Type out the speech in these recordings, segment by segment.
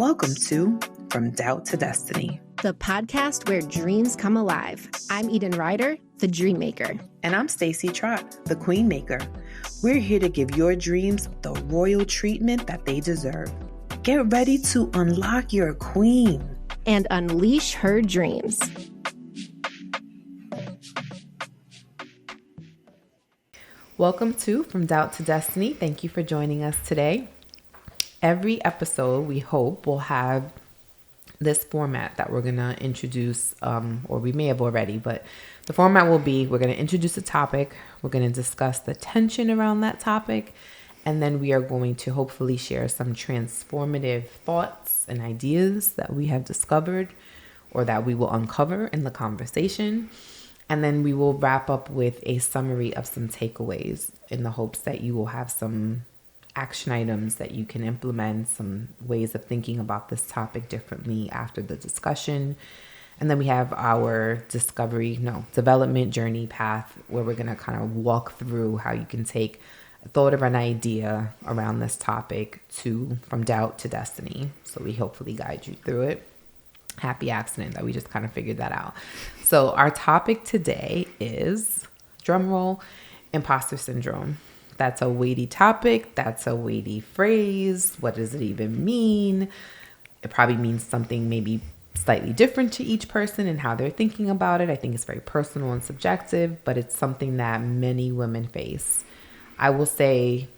Welcome to From Doubt to Destiny, the podcast where dreams come alive. I'm Eden Ryder, the Dream Maker. And I'm Stacie Trott, the Queen Maker. We're here to give your dreams the royal treatment that they deserve. Get ready to unlock your queen and unleash her dreams. Welcome to From Doubt to Destiny. Thank you for joining us today. Every episode, we hope, will have this format that we're going to introduce, or we may have already, but the format will be, we're going to introduce a topic, we're going to discuss the tension around that topic, and then we are going to hopefully share some transformative thoughts and ideas that we have discovered or that we will uncover in the conversation. And then we will wrap up with a summary of some takeaways in the hopes that you will have some action items that you can implement, some ways of thinking about this topic differently after the discussion. And then we have our development journey path where we're going to kind of walk through how you can take a thought of an idea around this topic from doubt to destiny. So we hopefully guide you through it. Happy accident that we just kind of figured that out. So our topic today is, drumroll, imposter syndrome. That's a weighty topic. That's a weighty phrase. What does it even mean? It probably means something maybe slightly different to each person and how they're thinking about it. I think it's very personal and subjective, but it's something that many women face. I will say,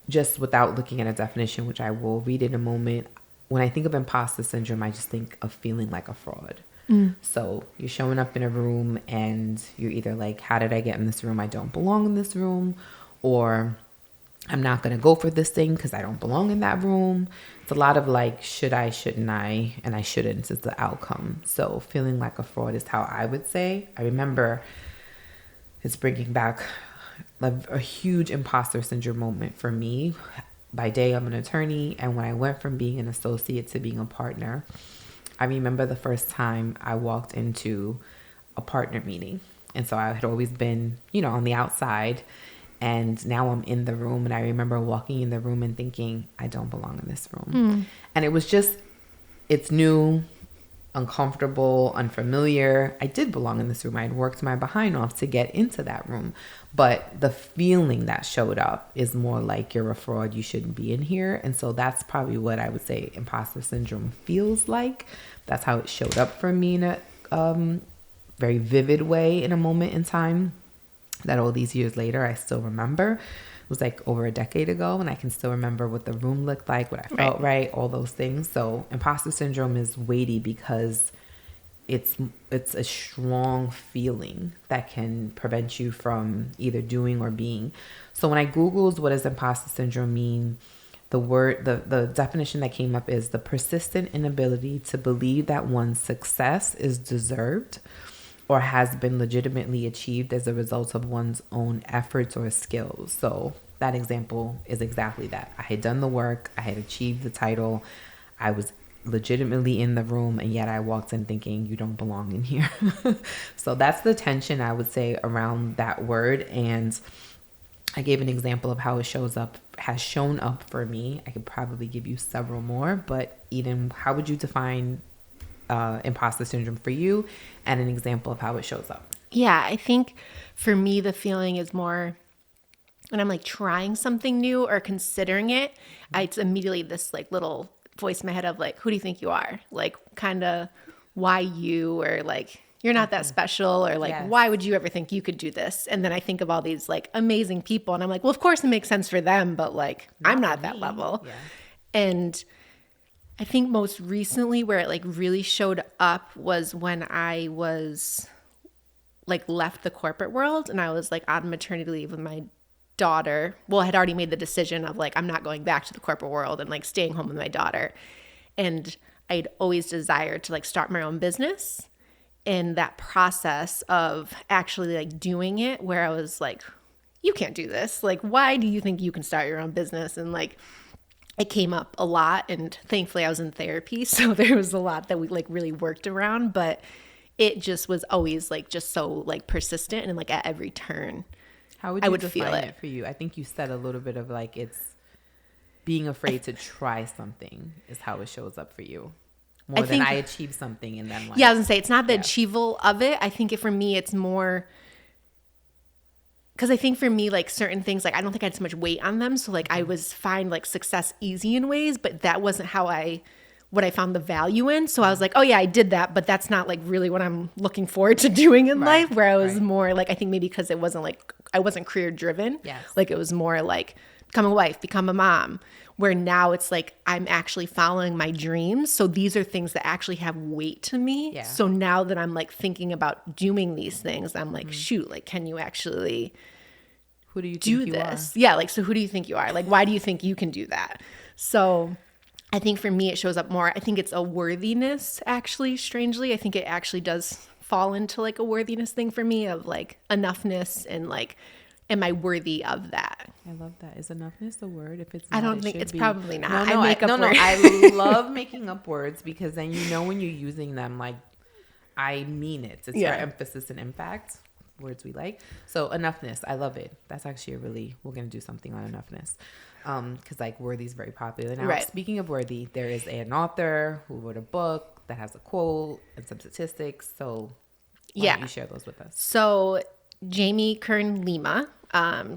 just without looking at a definition, which I will read in a moment, when I think of imposter syndrome, I just think of feeling like a fraud. So you're showing up in a room and you're either like, how did I get in this room? I don't belong in this room. Or I'm not going to go for this thing because I don't belong in that room. It's a lot of like, should I, shouldn't I, and I shouldn't is the outcome. So feeling like a fraud is how I would say. I remember it's bringing back a huge imposter syndrome moment for me. By day, I'm an attorney. And when I went from being an associate to being a partner, I remember the first time I walked into a partner meeting. And so I had always been, on the outside. And now I'm in the room, and I remember walking in the room and thinking, I don't belong in this room. And it was just, it's new, uncomfortable, unfamiliar. I did belong in this room. I had worked my behind off to get into that room. But the feeling that showed up is more like, you're a fraud, you shouldn't be in here. And so that's probably what I would say imposter syndrome feels like. That's how it showed up for me in a very vivid way in a moment in time. That all these years later, I still remember. It was like over a decade ago, and I can still remember what the room looked like, what I felt right, all those things. So imposter syndrome is weighty because it's a strong feeling that can prevent you from either doing or being. So when I Googled what does imposter syndrome mean, the definition that came up is the persistent inability to believe that one's success is deserved or has been legitimately achieved as a result of one's own efforts or skills. So that example is exactly that. I had done the work, I had achieved the title, I was legitimately in the room, and yet I walked in thinking, you don't belong in here. So that's the tension, I would say, around that word. And I gave an example of how it has shown up for me. I could probably give you several more, but Eden, how would you define imposter syndrome for you, and an example of how it shows up? Yeah, I think for me, the feeling is more when I'm like trying something new or considering it, it's immediately this like little voice in my head of like, who do you think you are? Like kind of why you, or like, you're not that special, or like, why would you ever think you could do this? And then I think of all these like amazing people and I'm like, well, of course it makes sense for them, but like, I'm not that level. Yeah. And I think most recently where it like really showed up was when I was like left the corporate world and I was like on maternity leave with my daughter. Well, I had already made the decision of like, I'm not going back to the corporate world and like staying home with my daughter. And I'd always desired to like start my own business. And that process of actually like doing it, where I was like, you can't do this. Like, why do you think you can start your own business? And like, it came up a lot, and thankfully I was in therapy, so there was a lot that we like really worked around, but it just was always like just so like persistent, and like at every turn how would you define it for you? I think you said a little bit of like being afraid to try something is how it shows up for you. More than I achieve something and then like. Yeah, I was gonna say, it's not the achieval of it. I think for me, it's more, because I think for me, like certain things, like I don't think I had so much weight on them. So like I was find like success easy in ways, but that wasn't what I found the value in. So I was like, oh yeah, I did that, but that's not like really what I'm looking forward to doing in life. Where I was more like, I think maybe because it wasn't like, I wasn't career driven. Yes. Like it was more like become a wife, become a mom, where now it's like, I'm actually following my dreams. So these are things that actually have weight to me. Yeah. So now that I'm like thinking about doing these things, I'm like, shoot, like, can you actually who do you do think you this? are? Yeah. Like, so who do you think you are? Like, why do you think you can do that? So I think for me, it shows up more. I think it's a worthiness, actually, strangely. I think it actually does fall into like a worthiness thing for me of like enoughness and like, am I worthy of that? I love that. Is enoughness a word? If it's not, I don't think it's probably not. No, I make up words. I love making up words because then you know when you're using them, like I mean it. It's your emphasis and impact. Words we like. So enoughness, I love it. That's actually we're going to do something on enoughness. Because like worthy is very popular. Now, speaking of worthy, there is an author who wrote a book that has a quote and some statistics. So why don't you share those with us? So Jamie Kern Lima,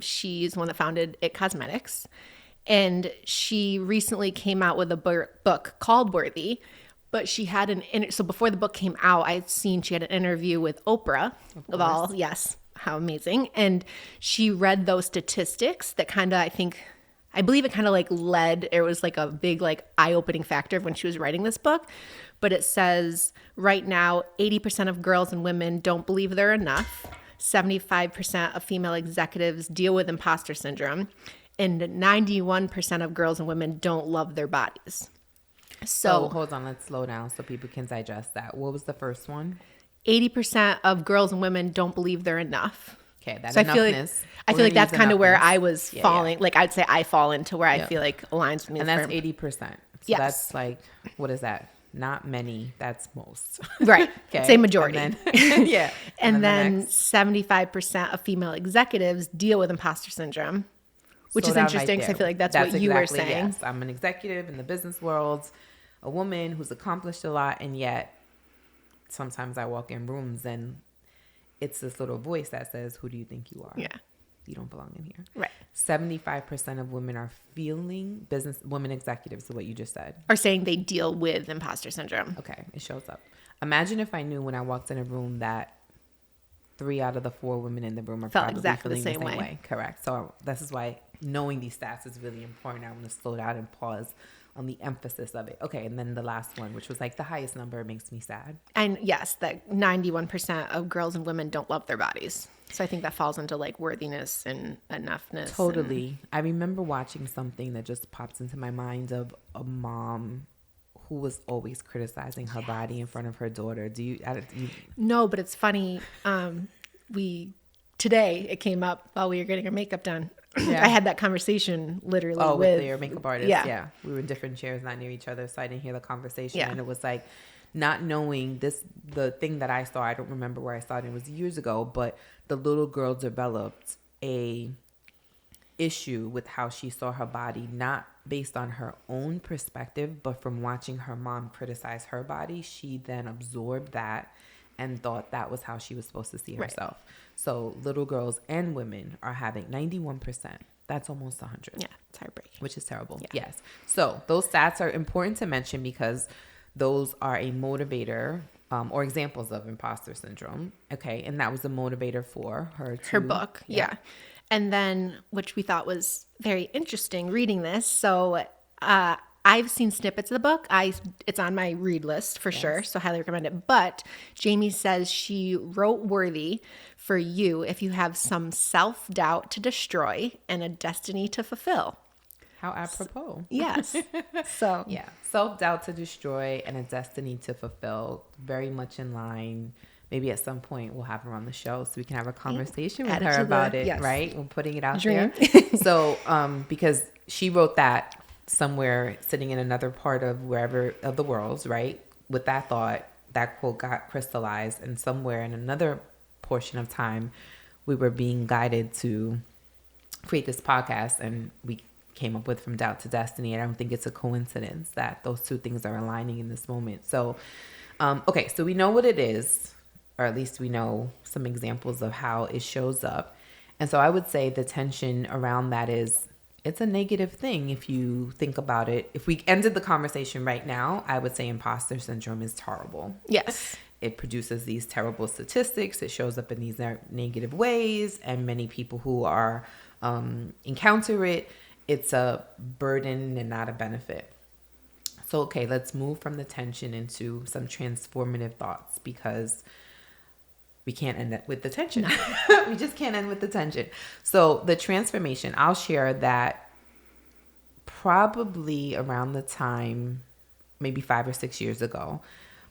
she's one that founded It Cosmetics, and she recently came out with a book called Worthy. But she had so before the book came out, I'd seen she had an interview with Oprah of all. Yes, how amazing! And she read those statistics that kind of, I believe it kind of like it was like a big like eye-opening factor when she was writing this book. But it says right now, 80% of girls and women don't believe they're enough. 75% of female executives deal with imposter syndrome, and 91% of girls and women don't love their bodies. So hold on, let's slow down so people can digest that. What was the first one? 80% of girls and women don't believe they're enough. Okay, that's so enoughness. I feel like that's kind of where I was falling. Like I'd say I fall into where I feel like aligns with me. And that's 80%. So that's like, what is that? Not many. That's most. Right. Okay. Say majority. And then, and then 75% of female executives deal with imposter syndrome, which is interesting because I feel like that's what you were saying. Yes. I'm an executive in the business world, a woman who's accomplished a lot, and yet sometimes I walk in rooms and it's this little voice that says, who do you think you are? Yeah. You don't belong in here. Right. 75% of women are feeling women executives, is what you just said. Are saying they deal with imposter syndrome. Okay. It shows up. Imagine if I knew when I walked in a room that 3 out of the 4 women in the room are probably exactly feeling the same way. Correct. So this is why knowing these stats is really important. I want to slow down and pause on the emphasis of it. Okay. And then the last one, which was like the highest number, makes me sad. And yes, that 91% of girls and women don't love their bodies. So I think that falls into like worthiness and enoughness. Totally. I remember watching something that just pops into my mind of a mom who was always criticizing her body in front of her daughter. Do you? No, but it's funny. Today it came up while we were getting our makeup done. Yeah. I had that conversation literally with your makeup artist. Yeah. We were in different chairs, not near each other, so I didn't hear the conversation. Yeah. And it was like not knowing the thing that I saw, I don't remember where I saw it. It was years ago, but the little girl developed a issue with how she saw her body, not based on her own perspective, but from watching her mom criticize her body. She then absorbed that and thought that was how she was supposed to see herself. Right. So little girls and women are having 91%. That's almost 100. Yeah, it's heartbreaking. Which is terrible. Yeah. Yes. So those stats are important to mention because those are a motivator or examples of imposter syndrome. Okay. And that was a motivator for her book. Yeah. And then, which we thought was very interesting reading this. So I've seen snippets of the book. It's on my read list for sure, so highly recommend it. But Jamie says she wrote Worthy for you if you have some self-doubt to destroy and a destiny to fulfill. How apropos. Yes. So yeah, self-doubt to destroy and a destiny to fulfill. Very much in line. Maybe at some point we'll have her on the show so we can have a conversation with her about it, right? We're putting it out there. So because she wrote that somewhere sitting in another part of wherever of the world, right? With that thought, that quote got crystallized, and somewhere in another portion of time, we were being guided to create this podcast, and we came up with from Doubt to Destiny. I don't think it's a coincidence that those two things are aligning in this moment. So, okay, so we know what it is, or at least we know some examples of how it shows up. And so I would say the tension around that is, it's a negative thing if you think about it. If we ended the conversation right now, I would say imposter syndrome is terrible. Yes. It produces these terrible statistics. It shows up in these negative ways. And many people who are encounter it, it's a burden and not a benefit. So, okay, let's move from the tension into some transformative thoughts, because we can't end it with the tension. We just can't end with the tension. So the transformation, I'll share that probably around the time, maybe 5 or 6 years ago,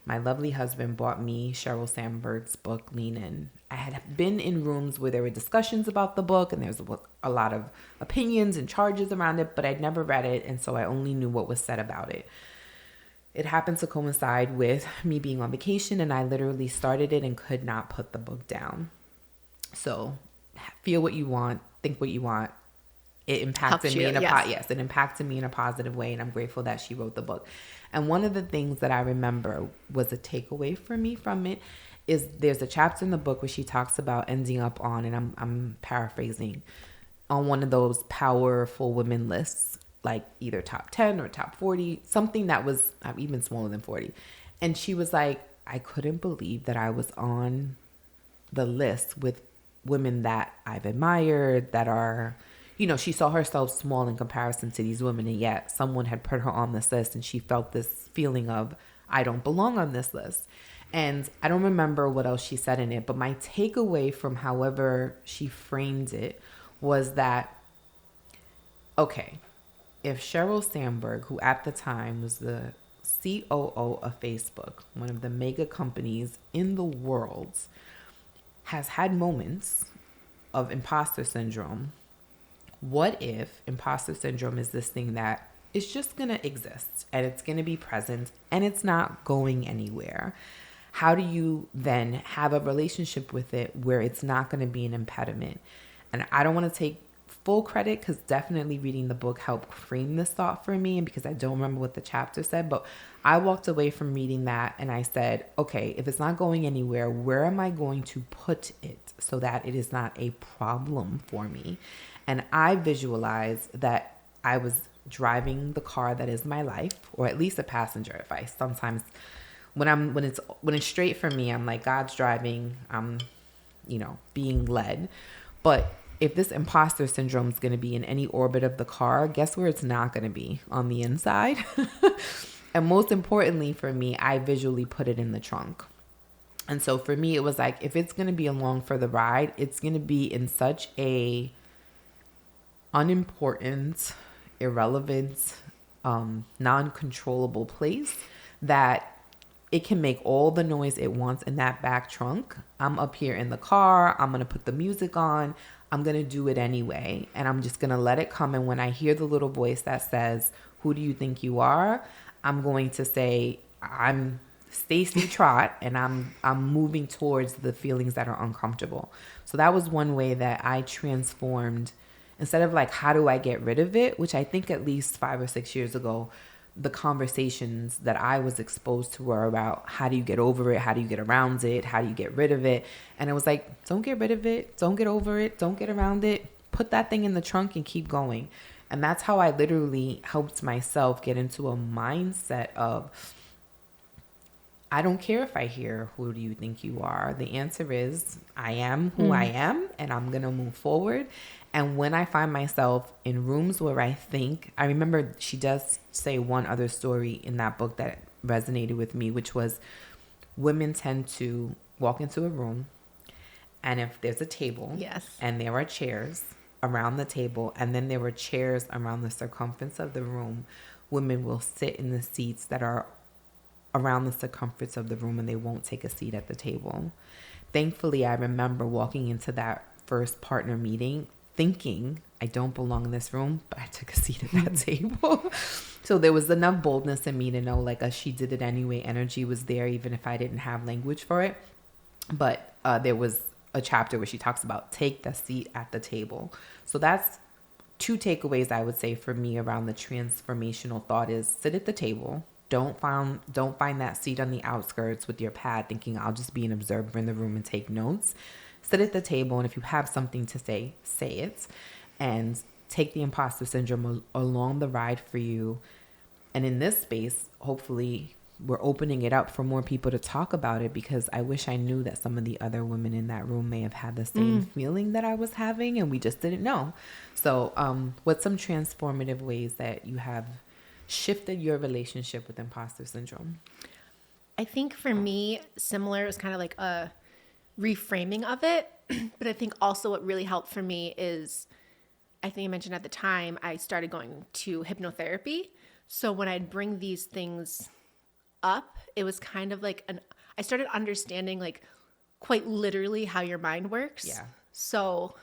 my lovely husband bought me Sheryl Sandberg's book, Lean In. I had been in rooms where there were discussions about the book and there's a lot of opinions and charges around it, but I'd never read it. And so I only knew what was said about it. It happened to coincide with me being on vacation, and I literally started it and could not put the book down. So feel what you want, think what you want. It impacted me in it impacted me in a positive way, and I'm grateful that she wrote the book. And one of the things that I remember was a takeaway for me from it is there's a chapter in the book where she talks about ending up on, and I'm paraphrasing, on one of those powerful women lists, like either top 10 or top 40, something that was even smaller than 40. And she was like, I couldn't believe that I was on the list with women that I've admired, that are, she saw herself small in comparison to these women. And yet someone had put her on this list, and she felt this feeling of, I don't belong on this list. And I don't remember what else she said in it, but my takeaway from however she framed it was that, okay, if Sheryl Sandberg, who at the time was the COO of Facebook, one of the mega companies in the world, has had moments of imposter syndrome, what if imposter syndrome is this thing that is just going to exist and it's going to be present and it's not going anywhere? How do you then have a relationship with it where it's not going to be an impediment? And I don't want to take full credit, because definitely reading the book helped frame this thought for me, and because I don't remember what the chapter said, but I walked away from reading that and I said, okay, if it's not going anywhere, where am I going to put it so that it is not a problem for me? And I visualized that I was driving the car that is my life, or at least a passenger. If I sometimes when it's straight for me, I'm like, God's driving, I'm being led. But if this imposter syndrome is going to be in any orbit of the car, guess where it's not going to be? On the inside. And most importantly for me, I visually put it in the trunk. And so for me, it was like, if it's going to be along for the ride, it's going to be in such a unimportant, irrelevant, non-controllable place that it can make all the noise it wants in that back trunk. I'm up here in the car. I'm going to put the music on. I'm going to do it anyway. And I'm just going to let it come. And when I hear the little voice that says, who do you think you are? I'm going to say, I'm Stacie Trott, and I'm moving towards the feelings that are uncomfortable. So that was one way that I transformed. Instead of like, how do I get rid of it? Which I think at least 5 or 6 years ago, the conversations that I was exposed to were about, how do you get over it? How do you get around it? How do you get rid of it? And it was like, don't get rid of it. Don't get over it. Don't get around it. Put that thing in the trunk and keep going. And that's how I literally helped myself get into a mindset of, I don't care if I hear, who do you think you are? The answer is, I am who I am, and I'm going to move forward. And when I find myself in rooms where I remember she does say one other story in that book that resonated with me, which was, women tend to walk into a room, and if there's a table, yes, and there are chairs around the table, and then there were chairs around the circumference of the room, women will sit in the seats that are around the circumference of the room, and they won't take a seat at the table. Thankfully, I remember walking into that first partner meeting thinking, I don't belong in this room, but I took a seat at that table. So there was enough boldness in me to know, like, she did it anyway. Energy was there, even if I didn't have language for it. But there was a chapter where she talks about take the seat at the table. So that's 2 takeaways I would say for me around the transformational thought is sit at the table. Don't find that seat on the outskirts with your pad thinking I'll just be an observer in the room and take notes. Sit at the table, and if you have something to say it, and take the imposter syndrome along the ride for you. And in this space, hopefully we're opening it up for more people to talk about it, because I wish I knew that some of the other women in that room may have had the same feeling that I was having, and we just didn't know. So what's some transformative ways that you have shifted your relationship with imposter syndrome? I think for me, similar, it was kind of like a reframing of it. But I think also what really helped for me is, I think I mentioned at the time, I started going to hypnotherapy. So when I'd bring these things up, it was kind of like I started understanding like quite literally how your mind works. Yeah. So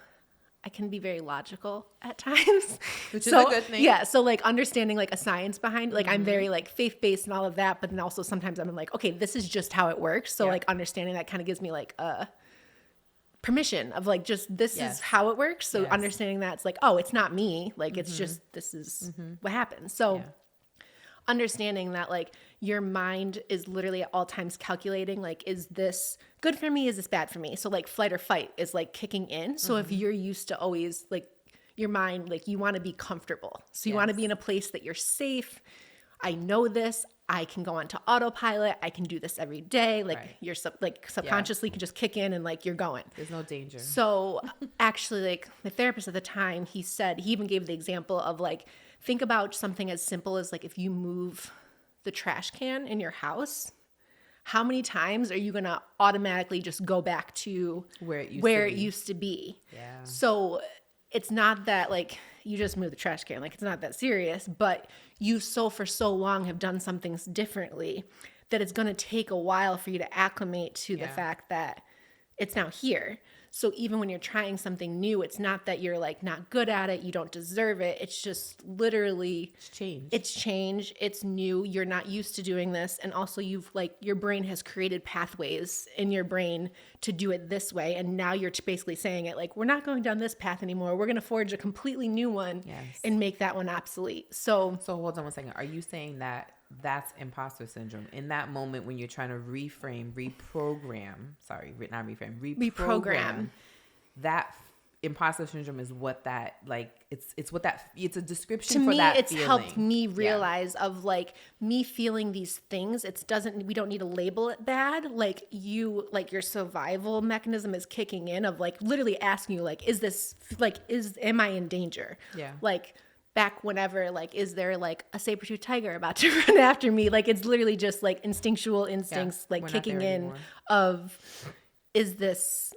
I can be very logical at times. Which is a good thing. Yeah. So like understanding like a science behind, like I'm very like faith-based and all of that, but then also sometimes I'm like, okay, this is just how it works. So like understanding that kind of gives me like a permission of like, just this is how it works. So understanding that it's like, oh, it's not me. Like it's just, this is what happens. So understanding that like your mind is literally at all times calculating, like, is this good for me? Is this bad for me? So like flight or fight is like kicking in. So if you're used to always like your mind, like you want to be comfortable. So you want to be in a place that you're safe. I know this. I can go onto autopilot. I can do this every day. Like you're subconsciously can just kick in and like you're going. There's no danger. So actually, like the therapist at the time, he even gave the example of like, think about something as simple as like if you move the trash can in your house, how many times are you going to automatically just go back to where it used to be? Yeah. So it's not that like you just move the trash can, like it's not that serious, but you for so long have done some things differently that it's going to take a while for you to acclimate to the fact that it's now here. So even when you're trying something new, it's not that you're like not good at it, you don't deserve it. It's just literally it's change. It's new. You're not used to doing this. And also you've like, your brain has created pathways in your brain to do it this way. And now you're basically saying it like, we're not going down this path anymore. We're going to forge a completely new one and make that one obsolete. So hold on one second. Are you saying that that's imposter syndrome in that moment when you're trying to reprogram that imposter syndrome is what that like it's a description to for me, that it's feeling. helped me realize of like me feeling these things. We don't need to label it bad. Like your survival mechanism is kicking in of like literally asking you like, am I in danger? Yeah. Like back whenever, like, is there like a saber-toothed tiger about to run after me? Like, it's literally just like instinctual instincts, like kicking in anymore. Of, is this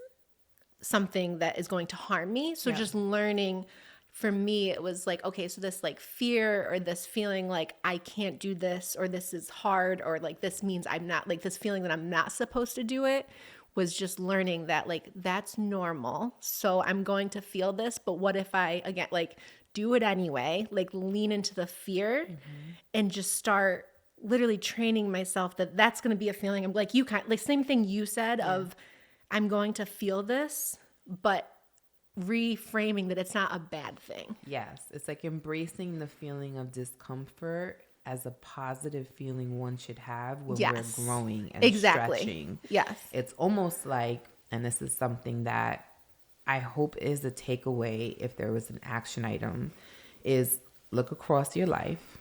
something that is going to harm me? So just learning, for me, it was like, okay, so this like fear or this feeling like I can't do this, or this is hard, or like this means I'm not, like this feeling that I'm not supposed to do it, was just learning that like that's normal. So I'm going to feel this, but what if I, again, like do it anyway, like lean into the fear and just start literally training myself that that's going to be a feeling. I'm like, same thing you said of I'm going to feel this, but reframing that it's not a bad thing. Yes. It's like embracing the feeling of discomfort as a positive feeling one should have when we're growing and stretching. Yes. It's almost like, and this is something that I hope is a takeaway if there was an action item, is look across your life.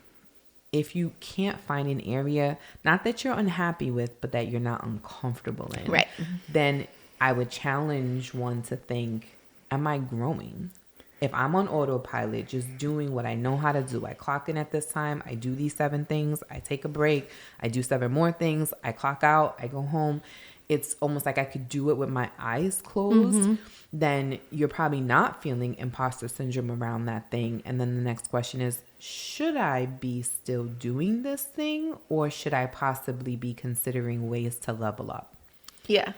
If you can't find an area, not that you're unhappy with, but that you're not uncomfortable in, right, then I would challenge one to think, am I growing? If I'm on autopilot, just doing what I know how to do, I clock in at this time, I do these 7 things, I take a break, I do 7 more things, I clock out, I go home. It's almost like I could do it with my eyes closed. Then you're probably not feeling imposter syndrome around that thing. And then the next question is, should I be still doing this thing, or should I possibly be considering ways to level up? Yeah.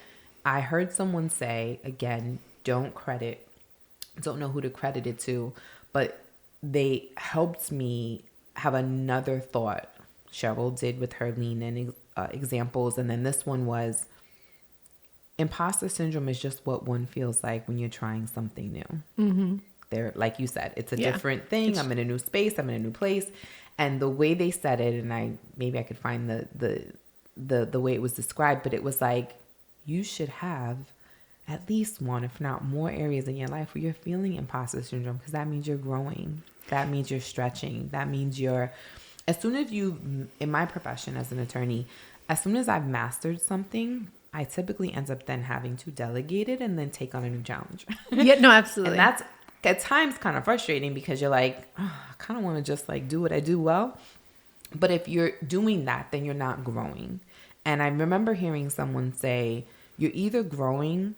I heard someone say, again, don't know who to credit it to, but they helped me have another thought. Sheryl did with her lean in examples. And then this one was, imposter syndrome is just what one feels like when you're trying something new. They're, like you said, it's a different thing. I'm in a new space. I'm in a new place. And the way they said it, and maybe I could find the way it was described, but it was like, you should have at least one, if not more, areas in your life where you're feeling imposter syndrome, because that means you're growing. That means you're stretching. That means as soon as in my profession as an attorney, as soon as I've mastered something, I typically end up then having to delegate it and then take on a new challenge. Yeah, no, absolutely. And that's at times kind of frustrating, because you're like, oh, I kind of want to just like do what I do well. But if you're doing that, then you're not growing. And I remember hearing someone say, you're either growing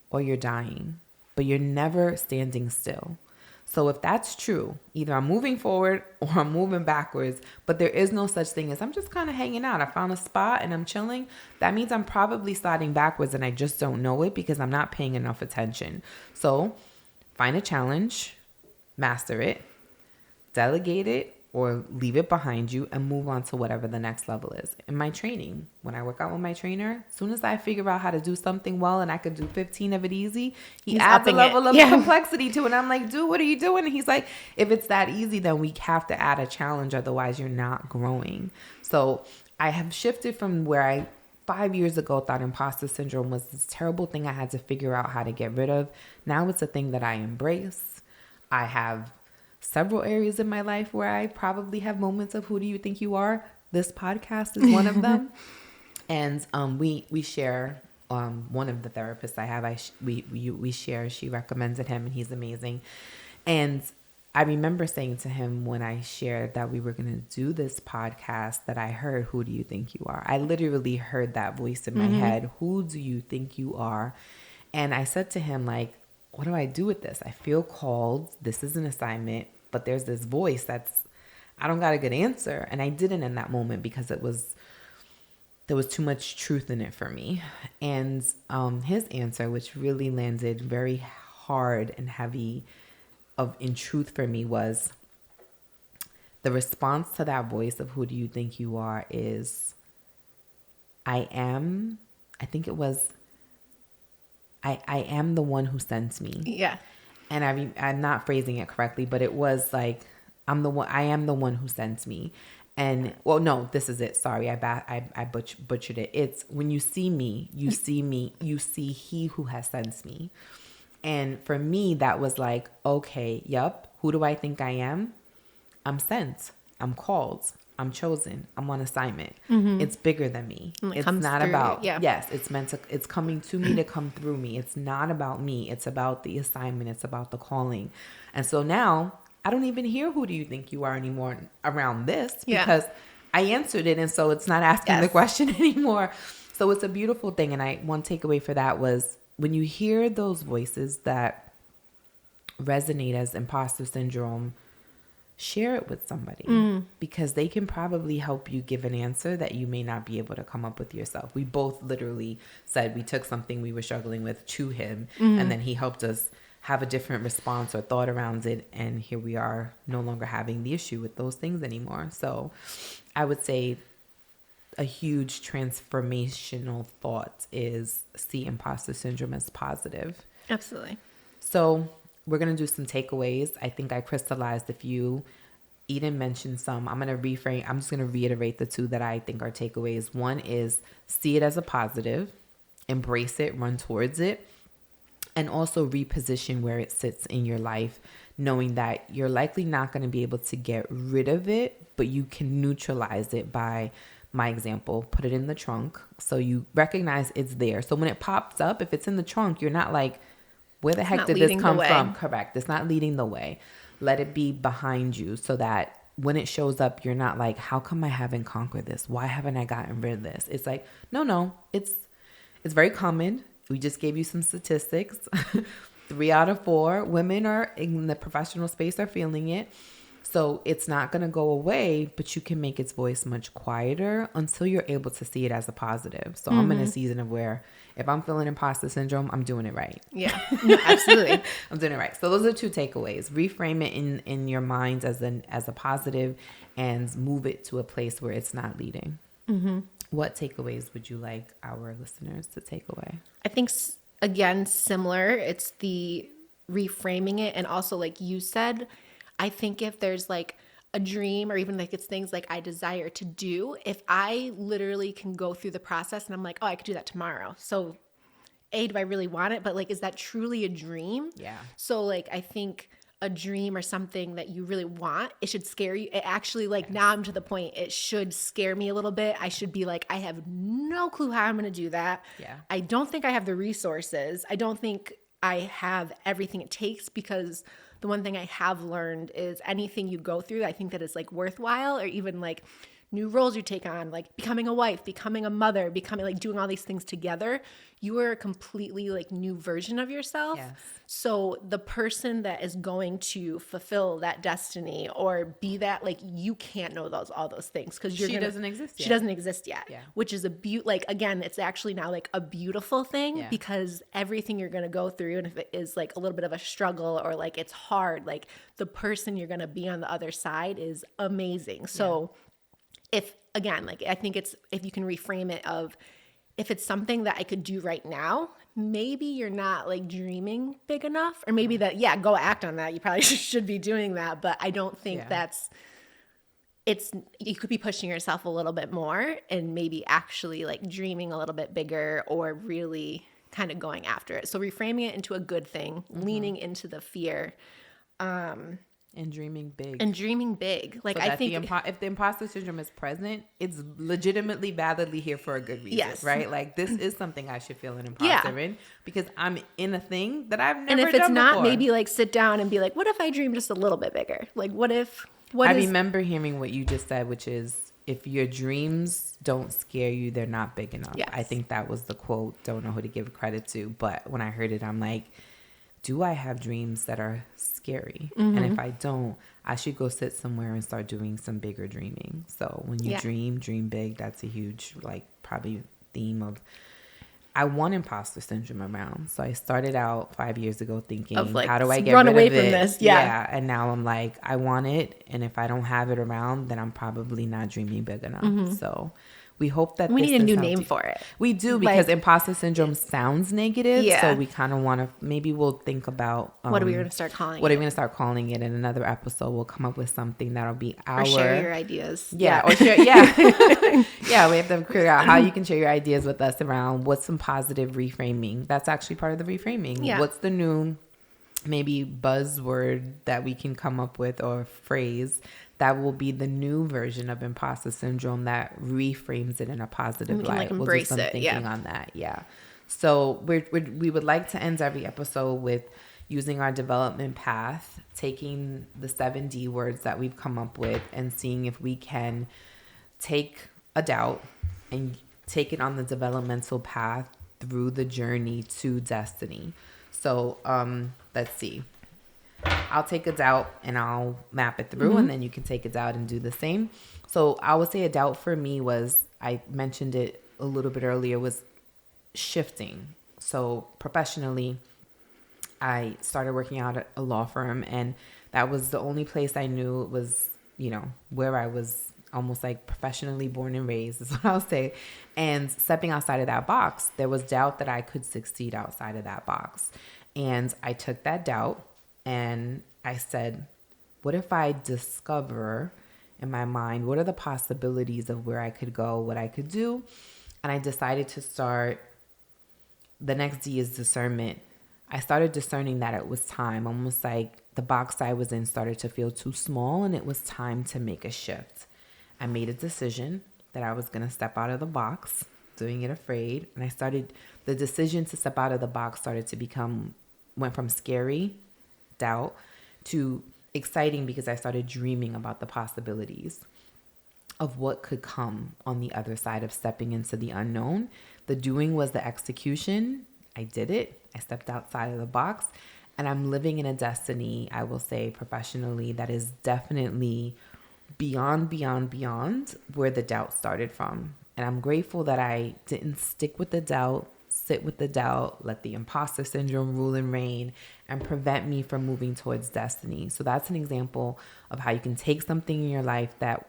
or you're dying, but you're never standing still. So if that's true, either I'm moving forward or I'm moving backwards, but there is no such thing as I'm just kind of hanging out. I found a spot and I'm chilling. That means I'm probably sliding backwards and I just don't know it because I'm not paying enough attention. So find a challenge, master it, delegate it, or leave it behind you and move on to whatever the next level is. In my training, when I work out with my trainer, as soon as I figure out how to do something well and I could do 15 of it easy, he adds a level of complexity to it. And I'm like, dude, what are you doing? And he's like, if it's that easy, then we have to add a challenge. Otherwise, you're not growing. So I have shifted from where I 5 years ago thought imposter syndrome was this terrible thing I had to figure out how to get rid of. Now it's a thing that I embrace. I have several areas in my life where I probably have moments of who do you think you are? This podcast is one of them. And we share, one of the therapists I have, we share, she recommended him and he's amazing. And I remember saying to him when I shared that we were going to do this podcast that I heard, who do you think you are? I literally heard that voice in my head. Who do you think you are? And I said to him, like, what do I do with this? I feel called. This is an assignment, but there's this voice I don't got a good answer. And I didn't in that moment because there was too much truth in it for me. And his answer, which really landed very hard and heavy in truth for me, was the response to that voice of who do you think you are is, I am the one who sends me. Yeah. And I'm not phrasing it correctly, but it was like, I am the one who sends me. And, well, no, this is it. Sorry, I butchered it. It's when you see me, you see he who has sent me. And for me, that was like, okay, yep. Who do I think I am? I'm sent. I'm called. I'm chosen. I'm on assignment. It's bigger than me. It's not about, yes, it's coming to me to come through me. It's not about me. It's about the assignment. It's about the calling. And so now I don't even hear who do you think you are anymore around this because I answered it. And so it's not asking the question anymore. So it's a beautiful thing. And one takeaway for that was when you hear those voices that resonate as imposter syndrome, share it with somebody because they can probably help you give an answer that you may not be able to come up with yourself. We both literally said we took something we were struggling with to him and then he helped us have a different response or thought around it. And here we are no longer having the issue with those things anymore. So I would say a huge transformational thought is see imposter syndrome as positive. Absolutely. So we're going to do some takeaways. I think I crystallized a few. Eden mentioned some. I'm going to reframe. I'm just going to reiterate the two that I think are takeaways. One is see it as a positive, embrace it, run towards it, and also reposition where it sits in your life, knowing that you're likely not going to be able to get rid of it, but you can neutralize it by, my example, put it in the trunk so you recognize it's there. So when it pops up, if it's in the trunk, you're not like, where the heck did this come from? Correct. It's not leading the way. Let it be behind you so that when it shows up, you're not like, how come I haven't conquered this? Why haven't I gotten rid of this? It's like, no, it's very common. We just gave you some statistics. 3 out of 4 women are in the professional space are feeling it. So it's not going to go away, but you can make its voice much quieter until you're able to see it as a positive. So I'm in a season of where if I'm feeling imposter syndrome, I'm doing it right. Yeah, no, absolutely. I'm doing it right. So those are 2 takeaways. Reframe it in your minds as a positive and move it to a place where it's not leading. What takeaways would you like our listeners to take away? I think, again, similar. It's reframing it. And also, like you said, I think if there's like a dream or even like it's things like I desire to do, if I literally can go through the process and I'm like, oh, I could do that tomorrow. So A, do I really want it? But like, is that truly a dream? Yeah. So like, I think a dream or something that you really want, it should scare you. It actually, like, now I'm to the point, it should scare me a little bit. I should be like, I have no clue how I'm going to do that. Yeah. I don't think I have the resources. I don't think I have everything it takes, because the one thing I have learned is anything you go through, I think that is like worthwhile, or even like new roles you take on, like becoming a wife, becoming a mother, becoming like doing all these things together, you are a completely like new version of yourself. Yes. So the person that is going to fulfill that destiny or be that, like, you can't know all those things because She doesn't exist yet. She doesn't exist yet. Yeah. Which is like, again, it's actually now like a beautiful thing, because everything you're going to go through, and if it is like a little bit of a struggle or like it's hard, like the person you're going to be on the other side is amazing. So if, again, like, I think it's, if you can reframe it of, if it's something that I could do right now, maybe you're not like dreaming big enough, or maybe that, go act on that. You probably should be doing that, but I don't think you could be pushing yourself a little bit more and maybe actually like dreaming a little bit bigger, or really kind of going after it. So reframing it into a good thing, leaning into the fear, and dreaming big. Like, so I think if the imposter syndrome is present, it's legitimately validly here for a good reason. Yes. Right? Like, this is something I should feel an imposter in, because I'm in a thing that I've never done. And if it's not, before. maybe like sit down and be like, what if I dream just a little bit bigger? Like, I remember hearing what you just said, which is, if your dreams don't scare you, they're not big enough. Yes. I think that was the quote. Don't know who to give credit to, but when I heard it, I'm like, do I have dreams that are scary? Mm-hmm. And if I don't, I should go sit somewhere and start doing some bigger dreaming. So when you dream big. That's a huge, like, probably theme of, I want imposter syndrome around. So I started out 5 years ago thinking, of like, how do I get run rid away of from it? this? Yeah. And now I'm like, I want it. And if I don't have it around, then I'm probably not dreaming big enough. Mm-hmm. So we hope that we need a new name for it. We do, because like, imposter syndrome sounds negative. Yeah. So we kind of want to, maybe we'll think about what are we going to start calling it? What are we going to start calling it? In another episode, we'll come up with something that'll be our... Or share your ideas. Yeah. Or share, yeah, we have to figure out how you can share your ideas with us around what's some positive reframing. That's actually part of the reframing. Yeah. What's the new, maybe, buzzword that we can come up with, or phrase that will be the new version of imposter syndrome that reframes it in a positive light. Like, embrace we'll do some thinking on that. Yeah. So we would like to end every episode with using our development path, taking the 7 D words that we've come up with, and seeing if we can take a doubt and take it on the developmental path through the journey to destiny. So let's see. I'll take a doubt and I'll map it through, and then you can take a doubt and do the same. So I would say a doubt for me was, I mentioned it a little bit earlier, was shifting. So professionally, I started working out at a law firm, and that was the only place I knew was, where I was almost like professionally born and raised, is what I'll say. And stepping outside of that box, there was doubt that I could succeed outside of that box. And I took that doubt and I said, what if I discover in my mind, what are the possibilities of where I could go, what I could do? And I decided to start, the next D is discernment. I started discerning that it was time, almost like the box I was in started to feel too small, and it was time to make a shift. I made a decision that I was going to step out of the box, doing it afraid. And the decision to step out of the box went from scary, doubt, to exciting, because I started dreaming about the possibilities of what could come on the other side of stepping into the unknown. The doing was the execution. I did it. I stepped outside of the box, and I'm living in a destiny, I will say professionally, that is definitely beyond where the doubt started from. And I'm grateful that I didn't stick with the doubt, sit with the doubt, let the imposter syndrome rule and reign, and prevent me from moving towards destiny. So that's an example of how you can take something in your life that,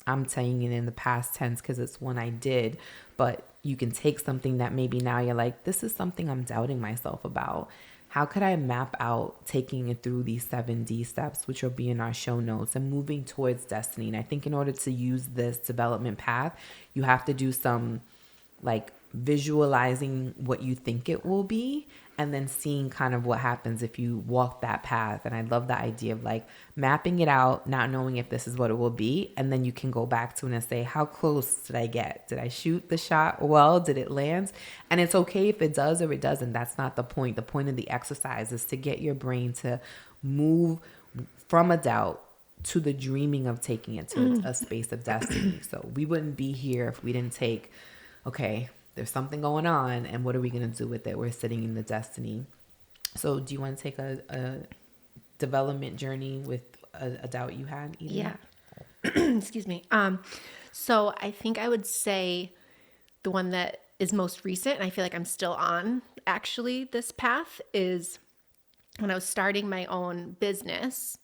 I'm saying it in the past tense because it's one I did, but you can take something that maybe now you're like, this is something I'm doubting myself about. how could I map out taking it through these 7D steps, which will be in our show notes, and moving towards destiny? And I think in order to use this development path, you have to do some like visualizing what you think it will be, and then seeing kind of what happens if you walk that path. And I love the idea of like mapping it out, not knowing if this is what it will be. And then you can go back to it and say, how close did I get? Did I shoot the shot well? Did it land? And it's okay if it does or it doesn't. That's not the point. The point of the exercise is to get your brain to move from a doubt to the dreaming of taking it to a space of destiny. So we wouldn't be here if we didn't take, okay, there's something going on, and what are we going to do with it? We're sitting in the destiny. So do you want to take a development journey with a doubt you had, Eden? Yeah. Excuse me. So I think I would say the one that is most recent, and I feel like I'm still on actually this path, is when I was starting my own business,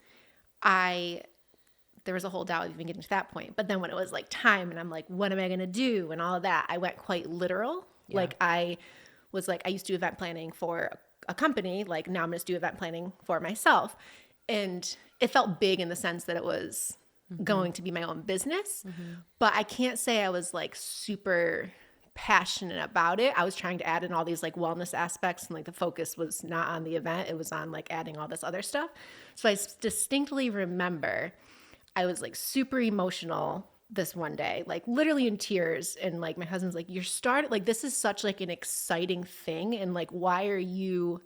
there was a whole doubt of even getting to that point. But then when it was like time and I'm like, what am I going to do? And all of that, I went quite literal. Yeah. Like I used to do event planning for a company. Like now I'm going to do event planning for myself. And it felt big in the sense that it was going to be my own business. But I can't say I was like super passionate about it. I was trying to add in all these like wellness aspects, and like the focus was not on the event. It was on like adding all this other stuff. So I distinctly remember I was like super emotional this one day, like literally in tears. And like my husband's like, like, this is such like an exciting thing. And like, why are you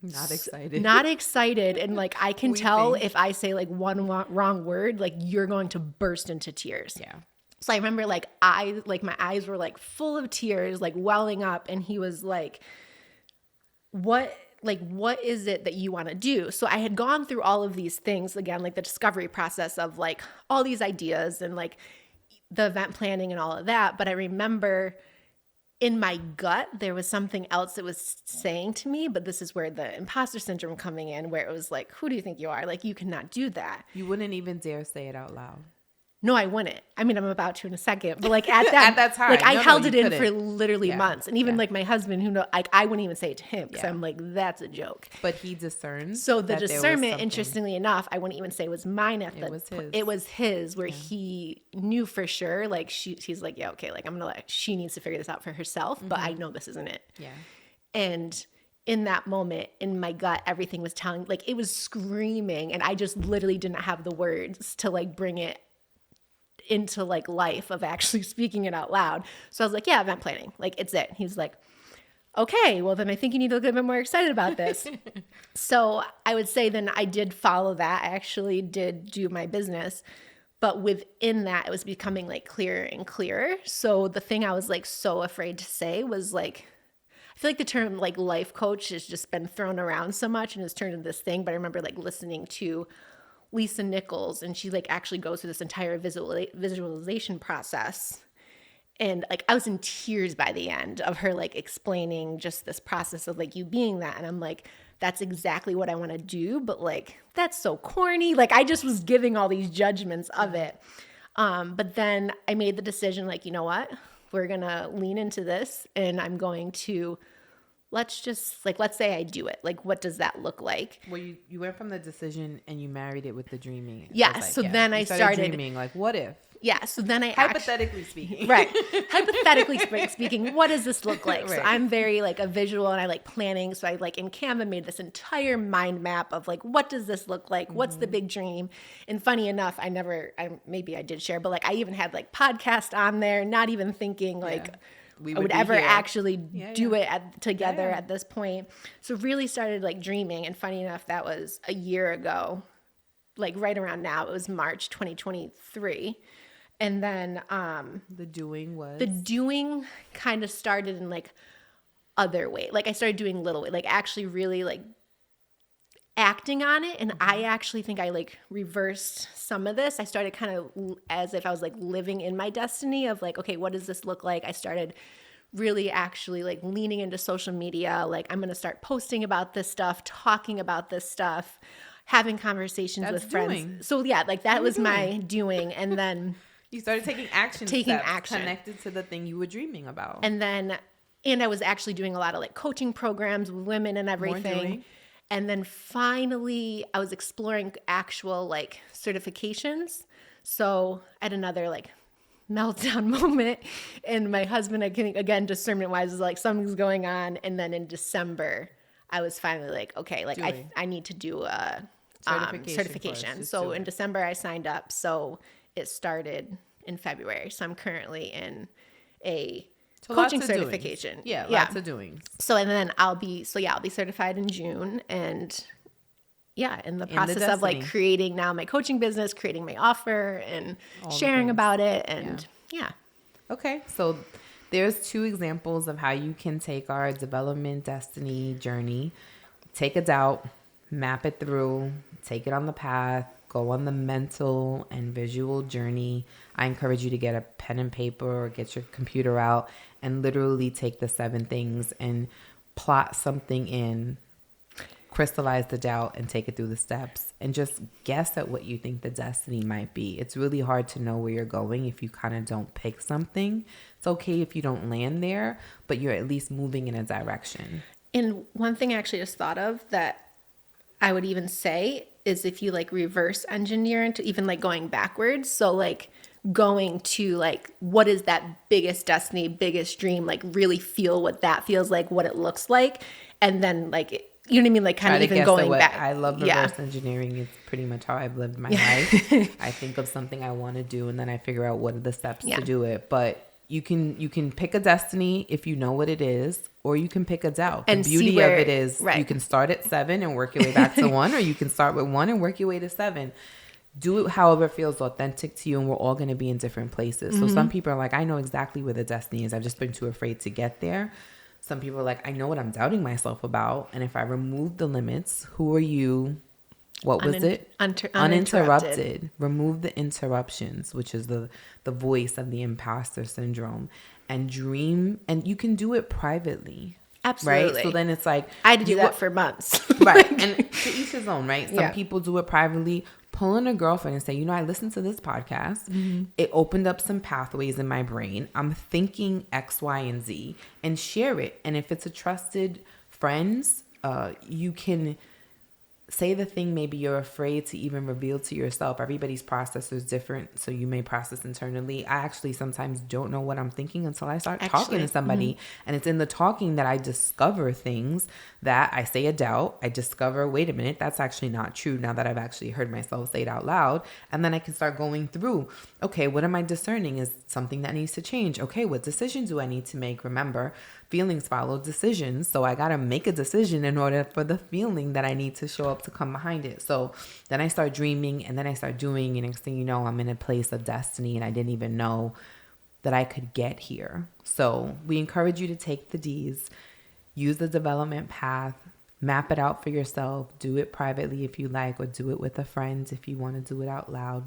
not excited? Not excited. And like, I can tell if I say like one wrong word, like you're going to burst into tears. Yeah. So I remember like my eyes were like full of tears, like welling up. And he was like, what is it that you want to do? So I had gone through all of these things, again, like the discovery process of like all these ideas and like the event planning and all of that. But I remember in my gut, there was something else that was saying to me, but this is where the imposter syndrome coming in, where it was like, who do you think you are? Like, you cannot do that. You wouldn't even dare say it out loud. No, I wouldn't. I mean, I'm about to in a second, but like at that, at that time, like I held it in for literally months. And even Yeah. like my husband, who I wouldn't even say it to him because Yeah. I'm like, that's a joke. But he discerned. So the that there was discernment, something. interestingly enough, I wouldn't even say was mine at It was his. It was his, where he knew for sure. Like she's like, yeah, okay, like I'm gonna she needs to figure this out for herself, but I know this isn't it. Yeah. And in that moment, in my gut, everything was telling, like it was screaming, and I just literally didn't have the words to like bring it into like life of actually speaking it out loud. So I was like, yeah, event planning, like it's it. He's like, okay, well then I think you need to get a bit more excited about this. So I would say then I did follow that. I actually did do my business, but within that it was becoming like clearer and clearer. So the thing I was like so afraid to say was like, I feel like the term like life coach has just been thrown around so much and has turned into this thing. But I remember like listening to Lisa Nichols, and she like actually goes through this entire visualization process. And like I was in tears by the end of her like explaining just this process of like you being that. And I'm like, that's exactly what I want to do. But like, that's so corny. Like I just was giving all these judgments of it. But then I made the decision like, you know what? We're going to lean into this, and I'm going to let's say I do it. Like, what does that look like? Well, you went from the decision and you married it with the dreaming. Yeah. Like, so then I started dreaming. Like, what if? Yeah. So then I hypothetically speaking, right. Hypothetically speaking, what does this look like? Right. So I'm very like a visual, and I like planning. So I like in Canva made this entire mind map of like, what does this look like? What's the big dream? And funny enough, maybe I did share, but like I even had like podcast on there, not even thinking like, I would ever actually do it together at this point. So really started like dreaming. And funny enough, that was a year ago, like right around now. It was March 2023. And then the doing kind of started in like other way. Like I started doing little way, like actually really like acting on it. And I actually think I like reversed some of this. I started kind of as if I was like living in my destiny of like, okay, what does this look like? I started really actually like leaning into social media. Like I'm going to start posting about this stuff, talking about this stuff, having conversations with friends. So yeah, like that was my doing. And then you started taking action connected to the thing you were dreaming about. And then And I was actually doing a lot of like coaching programs with women and everything. And then finally I was exploring actual like certifications. So I had another like meltdown moment, and my husband, again, discernment wise, was like, something's going on. And then in December, I was finally like, okay, like I need to do a certification. So in December I signed up. So it started in February. So I'm currently in a coaching certification. Lots of doings. So, and then I'll be certified in June, and in the process of like creating now my coaching business, creating my offer and sharing about it. And Okay. So there's 2 examples of how you can take our development destiny journey, take a doubt, map it through, take it on the path, go on the mental and visual journey. I encourage you to get a pen and paper or get your computer out and literally take the 7 things and plot something in, crystallize the doubt and take it through the steps, and just guess at what you think the destiny might be. It's really hard to know where you're going if you kind of don't pick something. It's okay if you don't land there, but you're at least moving in a direction. And one thing I actually just thought of that I would even say is if you like reverse engineer into even like going backwards. So like going to like, what is that biggest destiny, biggest dream? Like really feel what that feels like, what it looks like. And then like, you know what I mean? Like kind of even going back. I love reverse engineering. It's pretty much how I've lived my life. I think of something I want to do and then I figure out what are the steps to do it. But you can pick a destiny if you know what it is, or you can pick a doubt. And the beauty of it is you can start at 7 and work your way back to 1, or you can start with 1 and work your way to 7. Do it however feels authentic to you, and we're all going to be in different places. So some people are like, I know exactly where the destiny is. I've just been too afraid to get there. Some people are like, I know what I'm doubting myself about. And if I remove the limits, who are you? What was it? Uninterrupted. Remove the interruptions, which is the voice of the imposter syndrome, and dream. And you can do it privately. Absolutely. Right? So then it's like, I had to do that for months. Right. And to each his own, right? Some people do it privately. Pull in a girlfriend and say, you know, I listened to this podcast. It opened up some pathways in my brain. I'm thinking X, Y, and Z, and share it. And if it's a trusted friends, you can say the thing maybe you're afraid to even reveal to yourself. Everybody's process is different, so you may process internally. I actually sometimes don't know what I'm thinking until I start talking to somebody. And it's in the talking that I discover things that I say a doubt. I discover, wait a minute, that's actually not true now that I've actually heard myself say it out loud. And then I can start going through, okay, what am I discerning is something that needs to change? Okay, what decision do I need to make? Remember, feelings follow decisions. So I got to make a decision in order for the feeling that I need to show up to come behind it. So then I start dreaming, and then I start doing, and next thing you know, I'm in a place of destiny, and I didn't even know that I could get here. So we encourage you to take the D's, use the development path, map it out for yourself, do it privately if you like, or do it with a friend if you want to do it out loud.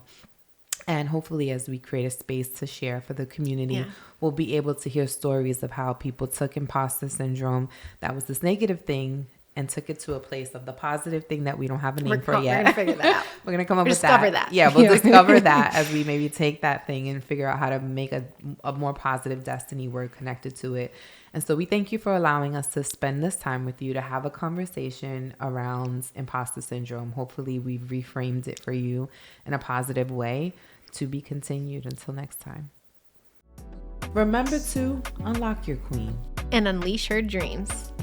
And hopefully as we create a space to share for the community, we'll be able to hear stories of how people took imposter syndrome, that was this negative thing, and took it to a place of the positive thing that we don't have a name for yet. We're going to figure that out. We're going to come up with discover that. Yeah, we'll discover that as we maybe take that thing and figure out how to make a more positive destiny word connected to it. And so we thank you for allowing us to spend this time with you to have a conversation around imposter syndrome. Hopefully we've reframed it for you in a positive way. To be continued. Until next time. Remember to unlock your queen and unleash her dreams.